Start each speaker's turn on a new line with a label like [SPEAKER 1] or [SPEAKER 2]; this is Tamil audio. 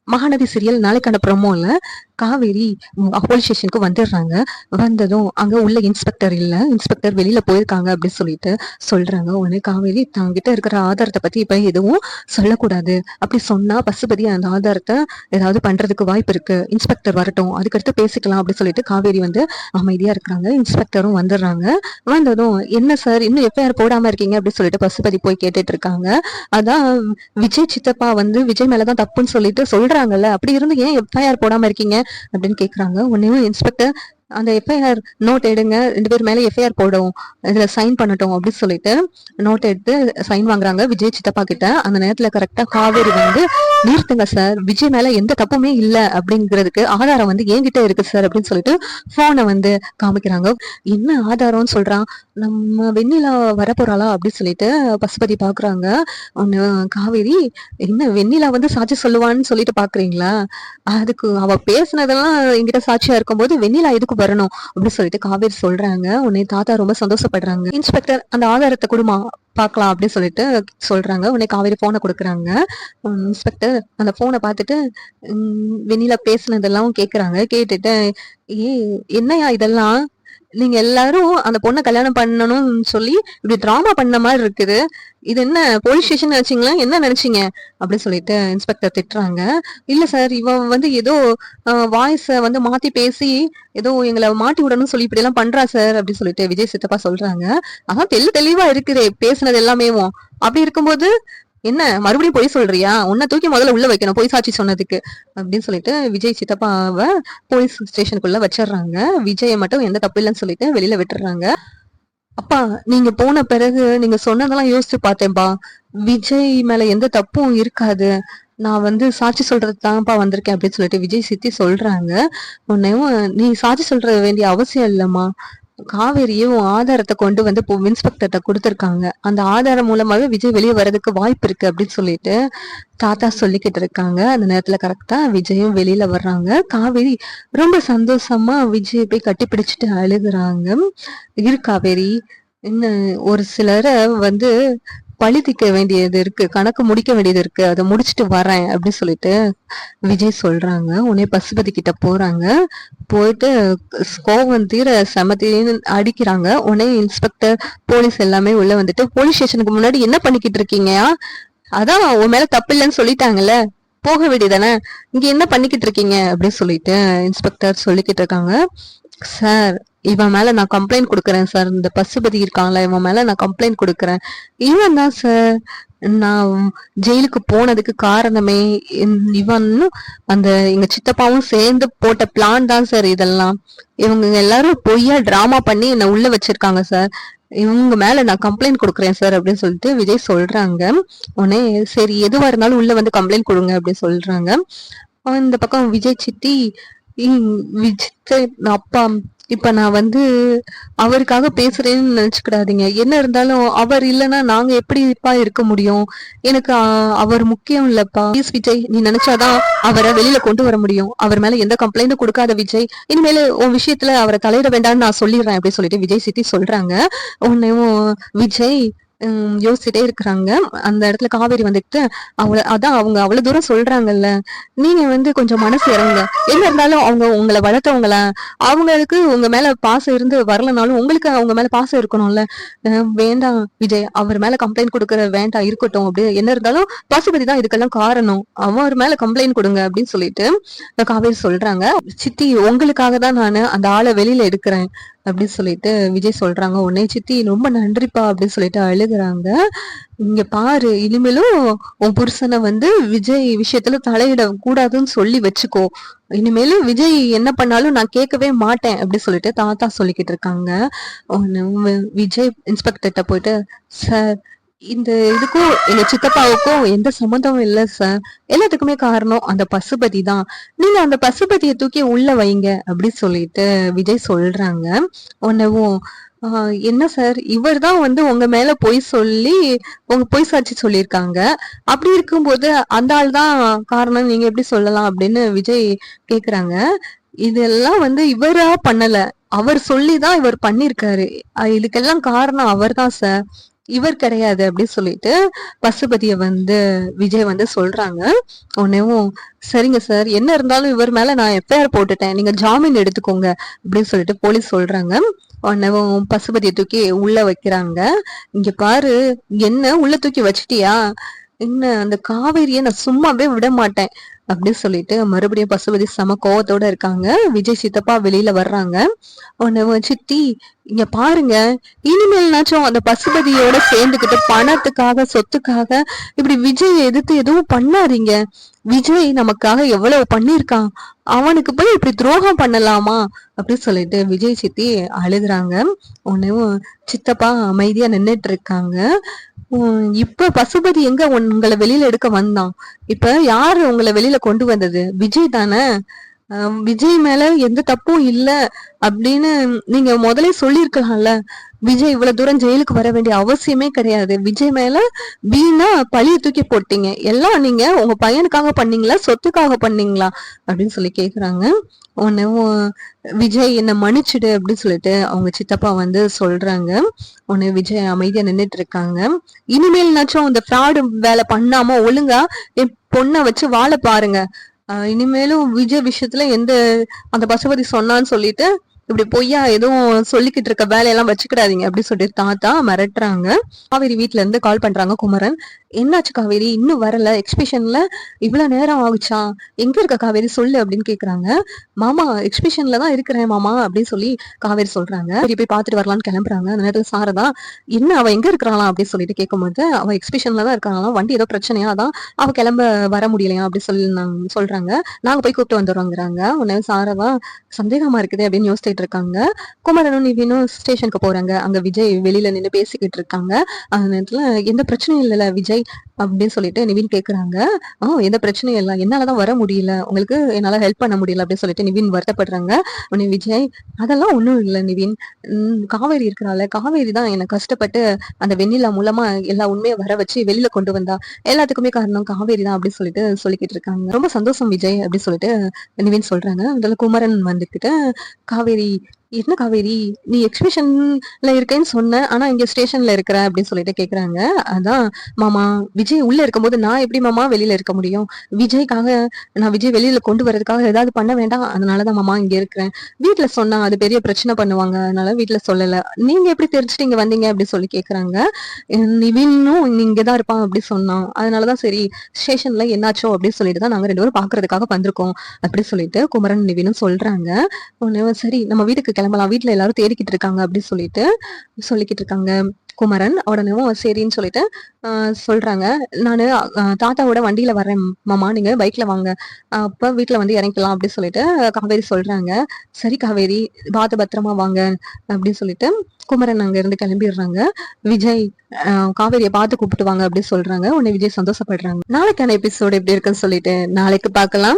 [SPEAKER 1] மகாநதி சீரியல் நாளைக்கான ப்ரோமோல காவேரி போலீஸ் ஸ்டேஷனுக்கு வந்துடுறாங்க. வந்ததும் அங்க உள்ள இன்ஸ்பெக்டர் இல்ல, இன்ஸ்பெக்டர் வெளியில போயிருக்காங்க அப்படின்னு சொல்லிட்டு சொல்றாங்க. உடனே காவேரி தங்கிட்ட இருக்கிற ஆதாரத்தை பத்தி இப்ப எதுவும் சொல்லக்கூடாது, அப்படி சொன்னா பசுபதி அந்த ஆதாரத்தை ஏதாவது பண்றதுக்கு வாய்ப்பு இருக்கு, இன்ஸ்பெக்டர் வரட்டும் அதுக்கடுத்து பேசிக்கலாம் அப்படின்னு சொல்லிட்டு காவேரி வந்து அமைதியா இருக்கிறாங்க. இன்ஸ்பெக்டரும் வந்துடுறாங்க. வந்ததும் என்ன சார் இன்னும் எஃப்ஐஆர் போடாம இருக்கீங்க அப்படின்னு சொல்லிட்டு பசுபதி போய் கேட்டுட்டு இருக்காங்க. அதான் விஜய் சித்தப்பா வந்து விஜய் மேலதான் தப்புன்னு சொல்லிட்டு சொல்றாங்கல்ல, அப்படி இருந்து ஏன் எஃப்ஐஆர் போடாம இருக்கீங்க அப்படின்னு கேக்குறாங்க. உடனே இன்ஸ்பெக்டர் அந்த எஃப்ஐஆர் நோட் எடுங்க, 2 பேர் மேல எஃப்ஐஆர் போடும், இதுல சைன் பண்ணட்டும் அப்படின்னு சொல்லிட்டு நோட் எடுத்து சைன் வாங்குறாங்க விஜய் சித்தப்பா கிட்ட. அந்த நேரத்துல கரெக்டா காவேரி வந்து நிறுத்துங்க சார், விஜய் மேல எந்த தப்புமே இல்ல அப்படிங்கிறதுக்கு ஆதாரம் வந்து என்கிட்ட இருக்கு சார் அப்படின்னு சொல்லிட்டு போனை வந்து காமிக்கிறாங்க. என்ன ஆதாரம்னு சொல்றான், நம்ம வெண்ணிலா வரப்போறாளா அப்படின்னு சொல்லிட்டு பசுபதி பாக்குறாங்க. ஒண்ணு காவேரி, என்ன வெண்ணிலா வந்து சாட்சி சொல்லுவான்னு சொல்லிட்டு பாக்குறீங்களா, அதுக்கு அவ பேசுனதெல்லாம் என்கிட்ட சாட்சியா இருக்கும்போது வெண்ணிலா எதுக்கு வரணும் அப்படின்னு சொல்லிட்டு காவேரி சொல்றாங்க. உன்னை தாத்தா ரொம்ப சந்தோஷப்படுறாங்க. இன்ஸ்பெக்டர் அந்த ஆதாரத்தை கொடுமா பாக்கலாம் அப்படின்னு சொல்லிட்டு சொல்றாங்க. உடனே காவேரி போனை கொடுக்குறாங்க. இன்ஸ்பெக்டர் அந்த போனை பார்த்துட்டு வெண்ணிலா பேசுனதெல்லாம் கேக்குறாங்க. கேட்டுட்டு ஏ என்னையா இதெல்லாம், நீங்க எல்லாரும் அந்த பொண்ணை கல்யாணம் பண்ணணும்னு சொல்லி இப்படி டிராமா பண்ண மாதிரி இருக்குது, இது என்ன போலீஸ் ஸ்டேஷன் நினைச்சீங்களா, என்ன நினைச்சீங்க அப்படின்னு சொல்லிட்டு இன்ஸ்பெக்டர் திட்டுறாங்க. இல்ல சார், இவன் வந்து ஏதோ வாய்ஸ வந்து மாத்தி பேசி ஏதோ எங்களை மாட்டி விடணும்னு சொல்லி இப்படி எல்லாம் பண்றா சார் அப்படின்னு சொல்லிட்டு விஜய் சித்தப்பா சொல்றாங்க. அதான் தெளிவா இருக்குதே பேசுனது எல்லாமேவும், அப்படி இருக்கும்போது என்ன மறுபடியும் பொய் சொல்றியா, உன்னை தூக்கி முதல்ல உள்ள வைக்கணும் பொய் சாட்சி சொன்னதுக்கு அப்படின்னு சொல்லிட்டு விஜய் சித்தப்பாவை போலீஸ் ஸ்டேஷனுக்குள்ள வச்சிடுறாங்க. விஜயை மட்டும் எந்த தப்பு இல்லைன்னு சொல்லிட்டு வெளியில விட்டுறாங்க. அப்பா, நீங்க போன பிறகு நீங்க சொன்னதெல்லாம் யோசிச்சு பார்த்தேன்பா, விஜய் மேல எந்த தப்பும் இருக்காது, நான் வந்து சாட்சி சொல்றது தான்ப்பா வந்திருக்கேன் அப்படின்னு சொல்லிட்டு விஜய் சித்தி சொல்றாங்க. உன்னையும் நீ சாட்சி சொல்ற வேண்டிய அவசியம் இல்லம்மா, காவேரியும் ஆதாரத்தை கொண்டு வந்து இன்ஸ்பெக்டர்கிட்ட கொடுத்துருக்காங்க, அந்த ஆதாரம் மூலமாவே விஜய் வெளியே வர்றதுக்கு வாய்ப்பு இருக்கு அப்படின்னு சொல்லிட்டு தாத்தா சொல்லிக்கிட்டு இருக்காங்க. அந்த நேரத்துல கரெக்டா விஜயும் வெளியில வர்றாங்க. காவேரி ரொம்ப சந்தோஷமா விஜய் போய் கட்டி பிடிச்சிட்டு அழுகுறாங்க. இரு காவேரி, இன்னும் ஒரு சிலரை வந்து பழி தீர்க்க வேண்டியது இருக்கு, கணக்கு முடிக்க வேண்டியது இருக்கு, அதை முடிச்சுட்டு வரேன் அப்படின்னு சொல்லிட்டு விஜய் சொல்றாங்க. உடனே பசுபதி கிட்ட போறாங்க. போயிட்டு கோவம் தீர செமத்தின்னு அடிக்கிறாங்க. உடனே இன்ஸ்பெக்டர் போலீஸ் எல்லாமே உள்ள வந்துட்டு, போலீஸ் ஸ்டேஷனுக்கு முன்னாடி என்ன பண்ணிக்கிட்டு இருக்கீங்க, அதான் உன் மேல தப்பு இல்லைன்னு சொல்லிட்டாங்கல்ல, போக வேண்டியதானே, இங்க என்ன பண்ணிக்கிட்டு இருக்கீங்க அப்படின்னு சொல்லிட்டு இன்ஸ்பெக்டர் சொல்லிக்கிட்டு இருக்காங்க. சார், இவன் மேல நான் கம்ப்ளைண்ட் கொடுக்கறேன் சார், இந்த பசுபதி இருக்காங்களா இவன் மேல நான் கம்ப்ளைண்ட் கொடுக்கறேன். இவன் தான் சார் நான் ஜெயிலுக்கு போனதுக்கு காரணமே, இவனும் அந்த எங்க சித்தப்பாவும் சேர்ந்து போட்ட பிளான் தான் சார் இதெல்லாம். இவங்க எல்லாரும் பொய்யா டிராமா பண்ணி என்ன உள்ள வச்சிருக்காங்க சார், இவங்க மேல நான் கம்ப்ளைண்ட் கொடுக்குறேன் சார் அப்படின்னு சொல்லிட்டு விஜய் சொல்றாங்க. உடனே சரி எதுவா இருந்தாலும் உள்ள வந்து கம்ப்ளைண்ட் கொடுங்க அப்படின்னு சொல்றாங்க. இந்த பக்கம் விஜய் சித்தி, விஜய் அப்பா, இப்ப நான் வந்து அவருக்காக பேசுறேன்னு நினைச்சுக்கிடாதீங்க, என்ன இருந்தாலும் அவர் இல்லைன்னா நாங்க எப்படிப்பா இருக்க முடியும், எனக்கு அவர் முக்கியம் இல்லப்பா. ப்ளீஸ் விஜய், நீ நினைச்சாதான் அவரை வெளியில கொண்டு வர முடியும், அவர் மேல எந்த கம்ப்ளைண்டும் கொடுக்காத விஜய், இனிமேல உன் விஷயத்துல அவரை தலையிட வேண்டாம்னு நான் சொல்லிடுறேன் அப்படின்னு சொல்லிட்டு விஜய் சித்தி சொல்றாங்க. உன்னையும் விஜய் யோசிச்சுட்டே இருக்கிறாங்க. அந்த இடத்துல காவேரி வந்துட்டு அதான் அவங்க அவ்வளவு தூரம் சொல்றாங்கல்ல, நீங்க வந்து கொஞ்சம் மனசு இறங்குங்க, என்ன இருந்தாலும் அவங்க உங்களை வளர்த்தவங்கள, அவங்களுக்கு உங்க மேல பாசம் இருந்து வரலனாலும் உங்களுக்கு அவங்க மேல பாசம் இருக்கணும்ல. வேண்டாம் விஜய், அவர் மேல கம்ப்ளைண்ட் கொடுக்கற வேண்டாம், இருக்கட்டும், அப்படி என்ன இருந்தாலும் பசுபதி தான் இதுக்கெல்லாம் காரணம், அவர் மேல கம்ப்ளைண்ட் கொடுங்க அப்படின்னு சொல்லிட்டு காவேரி சொல்றாங்க. சித்தி, உங்களுக்காக தான் நான் அந்த ஆளை வெளியில எடுக்கிறேன் அப்படின்னு சொல்லிட்டு விஜய் சொல்றாங்க. உன்னை சித்தி ரொம்ப நன்றிப்பா அப்படின்னு சொல்லிட்டு அழுகுறாங்க. இங்க பாரு, இனிமேலும் உன் புருஷனை வந்து விஜய் விஷயத்துல தலையிட கூடாதுன்னு சொல்லி வச்சுக்கோ, இனிமேலும் விஜய் என்ன பண்ணாலும் நான் கேட்கவே மாட்டேன் அப்படி சொல்லிட்டு தாத்தா சொல்லிக்கிட்டு இருக்காங்க. விஜய் இன்ஸ்பெக்டர்கிட்ட போயிட்டு, சார் இந்த இதுக்கும் எங்க சித்தப்பாவுக்கும் எந்த சம்மந்தமும் இல்ல சார், எல்லாத்துக்குமே காரணம் அந்த பசுபதி தான், நீங்க அந்த பசுபதியை தூக்கி உள்ள வைங்க அப்படி சொல்லிட்டு விஜய் சொல்றாங்க. உன்னவும் என்ன சார், இவர் தான் வந்து உங்க மேல பொய் சொல்லி உங்க பொய் சாட்சி சொல்லியிருக்காங்க, அப்படி இருக்கும்போது அந்த ஆள் தான் காரணம் நீங்க எப்படி சொல்லலாம் அப்படின்னு விஜய் கேக்குறாங்க. இதெல்லாம் வந்து இவரா பண்ணல, அவர் சொல்லிதான் இவர் பண்ணிருக்காரு, இதுக்கெல்லாம் காரணம் அவர் தான் சார், இவர் கிடையாது அப்படின்னு சொல்லிட்டு பசுபதிய வந்து விஜய் வந்து சொல்றாங்க. உடனேவும் சரிங்க சார், என்ன இருந்தாலும் இவர் மேல நான் எஃப்ஐஆர் போட்டுட்டேன், நீங்க ஜாமீன் எடுத்துக்கோங்க அப்படின்னு சொல்லிட்டு போலீஸ் சொல்றாங்க. உடனேவும் பசுபதியை தூக்கி உள்ள வைக்கிறாங்க. இங்க பாரு, என்ன உள்ள தூக்கி வச்சிட்டியா, என்ன அந்த காவேரியை நான் சும்மாவே விட மாட்டேன் அப்படின்னு சொல்லிட்டு மறுபடியும் பசுபதி செம கோவத்தோட இருக்காங்க. விஜய் சித்தப்பா வெளியில வர்றாங்க. உடனே சித்தி இங்க பாருங்க, இனிமேல்னாச்சும் அந்த பசுபதியோட சேர்ந்துக்கிட்டு பணத்துக்காக சொத்துக்காக இப்படி விஜய் எதிர்த்து எதுவும் பண்ணாதீங்க. விஜய் நமக்காக எவ்வளவு பண்ணிருக்கான், அவனுக்கு போய் இப்படி துரோகம் பண்ணலாமா அப்படின்னு சொல்லிட்டு விஜய் சித்தி அழுகுறாங்க. உடனே சித்தப்பா அமைதியா நின்னுட்டு இருக்காங்க. இப்ப பசுபதி எங்க உங்களை வெளியில எடுக்க வந்தான்? இப்ப யாரு உங்களை வெளியில கொண்டு வந்தது? விஜய் தானே. விஜய் மேல எந்த தப்பும் இல்ல அப்படின்னு நீங்க முதலே சொல்லிருக்கலாம்ல. விஜய் இவ்வளவு தூரம் ஜெயிலுக்கு வர வேண்டிய அவசியமே கிடையாது. விஜய் மேல வீணா பழிய தூக்கி போட்டீங்க. எல்லாம் நீங்க உங்க பையனுக்காக பண்ணீங்களா, சொத்துக்காக பண்ணீங்களா அப்படின்னு சொல்லி கேக்குறாங்க. உடனே விஜய் என்ன மன்னிச்சுடு அப்படின்னு சொல்லிட்டு அவங்க சித்தப்பா வந்து சொல்றாங்க. உடனே விஜய் அமைதியா நின்னுட்டு இருக்காங்க. இனிமேல்னாச்சும் இந்த ஃப்ராடு வேலை பண்ணாம ஒழுங்கா என் பொண்ணை வச்சு வாழ பாருங்க. இனிமேலும் விஜய் விஷயத்துல எந்த அந்த பசுபதி சொன்னான்னு சொல்லிட்டு இப்படி பொய்யா எதுவும் சொல்லிக்கிட்டு இருக்க வேலையெல்லாம் வச்சுக்கிடாதீங்க அப்படின்னு சொல்லிட்டு தாத்தா மிரட்டுறாங்க. காவேரி வீட்டுல இருந்து கால் பண்றாங்க குமரன். என்னாச்சு காவேரி, இன்னும் வரல, எக்ஸ்பிஷன்ல இவ்வளவு நேரம் ஆகுச்சா, எங்க இருக்க காவேரி சொல்லு அப்படின்னு கேக்குறாங்க. மாமா எக்ஸ்பிஷன்ல தான் இருக்கிறேன் மாமா அப்படின்னு சொல்லி காவேரி சொல்றாங்க. போய் பாத்துட்டு வரலான்னு கிளம்புறாங்க. அந்த நேரத்துல சாரதா என்ன அவ எங்க இருக்கிறாளாம் அப்படின்னு சொல்லிட்டு கேட்கும்போது அவ எக்ஸ்பிஷன்ல தான் இருக்காங்களாம், வண்டி ஏதோ பிரச்சனையா தான் அவ கிளம்ப வர முடியலையா அப்படின்னு சொல்லி சொல்றாங்க. நாங்க போய் கூப்பிட்டு வந்துடுறோங்கிறாங்க. உடனே சாரதா சந்தேகமா இருக்குது அப்படின்னு யோசிச்சுட்டு இருக்காங்க. குமரனும் நிவினும் ஸ்டேஷனுக்கு போறாங்க. அங்க விஜய் வெளியில நின்று பேசிக்கிட்டு இருக்காங்க. அந்த நேரத்துல எந்த பிரச்சனையும் இல்லைல்ல விஜய் அப்படின்னு சொல்லிட்டு நிவின் கேக்குறாங்க. எந்த பிரச்சனையும் இல்லை, என்னாலதான் வர முடியல, உங்களுக்கு என்னால ஹெல்ப் பண்ண முடியல அப்படின்னு சொல்லிட்டு நிவின் வருத்தப்படுறாங்க. உடனே விஜய் அதெல்லாம் ஒண்ணும் இல்லை நிவின், காவேரி இருக்கிறாள், காவேரி தான் என்னை கஷ்டப்பட்டு அந்த வெண்ணிலா மூலமா எல்லா உண்மையை வர வச்சு வெளியில கொண்டு வந்தா, எல்லாத்துக்குமே காரணம் காவேரி தான் அப்படின்னு சொல்லிட்டு சொல்லிக்கிட்டு இருக்காங்க. ரொம்ப சந்தோஷம் விஜய் அப்படின்னு சொல்லிட்டு நிவின் சொல்றாங்க. அதுல குமரன் வந்துக்கிட்டு காவேரி என்ன காவேரி நீ எக்ஸிபிஷன்ல இருக்கேன்னு சொன்ன, ஆனா இங்க ஸ்டேஷன்ல இருக்கிற அப்படின்னு சொல்லிட்டு கேக்குறாங்க. அதான் மாமா, விஜய் உள்ள இருக்கும்போது நான் எப்படி மாமா வெளியில இருக்க முடியும்? விஜய்க்காக நான் விஜய் வெளியில கொண்டு வர்றதுக்காக ஏதாவது பண்ண வேண்டாம், அதனாலதான் மாமா இங்க இருக்கிறேன். வீட்டுல சொன்னா அது பெரிய பிரச்சனை பண்ணுவாங்க, அதனால வீட்டுல சொல்லல. நீங்க எப்படி தெரிஞ்சுட்டு இங்க வந்தீங்க அப்படின்னு சொல்லி கேக்குறாங்க. நிவினும் இங்கதான் இருப்பான் அப்படி சொன்னான், அதனாலதான் சரி ஸ்டேஷன்ல என்னாச்சோ அப்படின்னு சொல்லிட்டு தான் நாங்க 2 பேரும் பாக்குறதுக்காக வந்திருக்கோம் அப்படி சொல்லிட்டு குமரன் நிவினும் சொல்றாங்க. சரி நம்ம வீட்டுக்கு கிளம்பலாம், வீட்டுல எல்லாரும் தேடிக்கிட்டு இருக்காங்க அப்படின்னு சொல்லிக்கிட்டு இருக்காங்க குமரன். உடனே சரின்னு சொல்லிட்டு சொல்றாங்க. நானு தாத்தாவோட வண்டியில வரேன் மாமா, நீங்க பைக்ல வாங்க, அப்ப வீட்டுல வந்து இறங்கிக்கலாம் அப்படின்னு சொல்லிட்டு காவேரி சொல்றாங்க. சரி காவேரி பார்த்து பத்திரமா வாங்க அப்படின்னு சொல்லிட்டு குமரன் அங்க இருந்து கிளம்பிடுறாங்க. விஜய் காவேரியை பார்த்து கூப்பிட்டு வாங்க அப்படின்னு சொல்றாங்க. உடனே விஜய் சந்தோஷப்படுறாங்க. நாளைக்கான எபிசோடு எப்படி இருக்குன்னு சொல்லிட்டு நாளைக்கு பார்க்கலாம்.